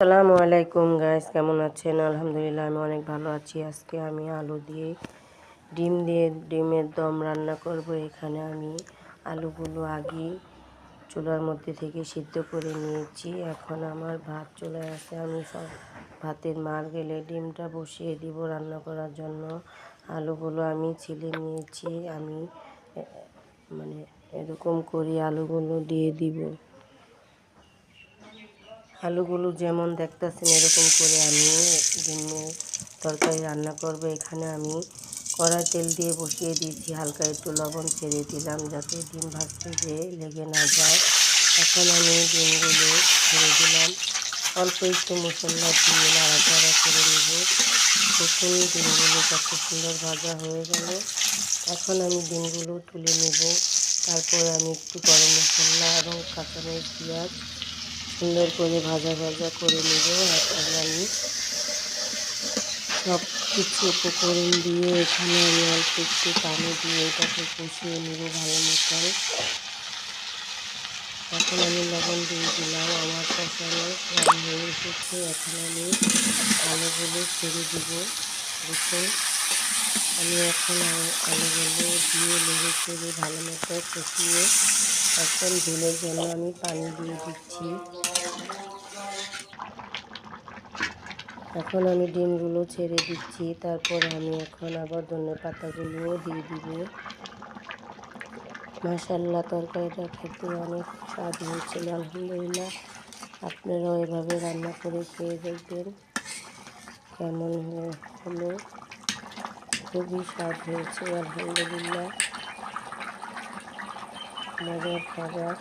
আসসালামু আলাইকুম গাইস, কেমন আছেন? আলহামদুলিল্লাহ আমি অনেক ভালো আছি। আজকে আমি আলু দিয়ে ডিমের দম রান্না করব। এখানে আমি আলুগুলো আগে চুলার মধ্যে থেকে সিদ্ধ করে নিয়েছি। এখন আমার ভাত চুলায় আছে, আমি সব ভাতের মার গেলে ডিমটা বসিয়ে দিব রান্না করার জন্য। আলুগুলো আমি ছিলে নিয়েছি, আমি এরকম করে আলুগুলো দিয়ে দিব। আলুগুলো যেমন দেখতেছেন এরকম করে আমি ডিমের তরকারি রান্না করব। এখানে আমি কড়াই তেল দিয়ে বসিয়ে দিয়েছি, হালকা একটু লবণ ছেড়ে দিলাম যাতে ডিম ভাজতে যে লেগে না যায়। এখন আমি ডিমগুলো ছেড়ে দিলাম, অল্প একটু মশলা দিয়ে নাড়াচাড়া করে নেব। দেখুন ডিমগুলো কত সুন্দর ভাজা হয়ে গেল। এখন আমি ডিমগুলো তুলে নেব। তারপর আমি একটু গরম মশলা এবং কাঁচামরিচ পেঁয়াজ সুন্দর করে ভাজা করে নেব। এখন আমি সব কিছু উপকরণ দিয়ে এখানে আমি অল্প একটু পানি দিয়ে এটাকে কষিয়ে নেব ভালো মতন। এখন আমি লবণ দিয়ে দিলাম, আমার কষানো প্রায় হয়ে এসেছে। এখন আমি আলুগুলো ছেড়ে দিব। দেখুন আমি এখন আলুগুলো দিয়ে লেগে ছেড়ে ভালো মতো কষিয়ে এখন ঝোলের জন্য আমি পানি দিয়ে দিচ্ছি। এখন আমি ডিমগুলো ছেড়ে দিচ্ছি, তারপর আমি এখন আবার ধনেপাতাগুলোও দিয়ে দিব। মাশাআল্লাহ, তরকারিটা খেতে অনেক স্বাদ হয়েছিল। আলহামদুলিল্লাহ, আপনারাও এভাবে রান্না করে খেয়ে দেখবেন কেমন হলো। খুবই স্বাদ হয়েছে, আলহামদুলিল্লাহ, মজার খাবার।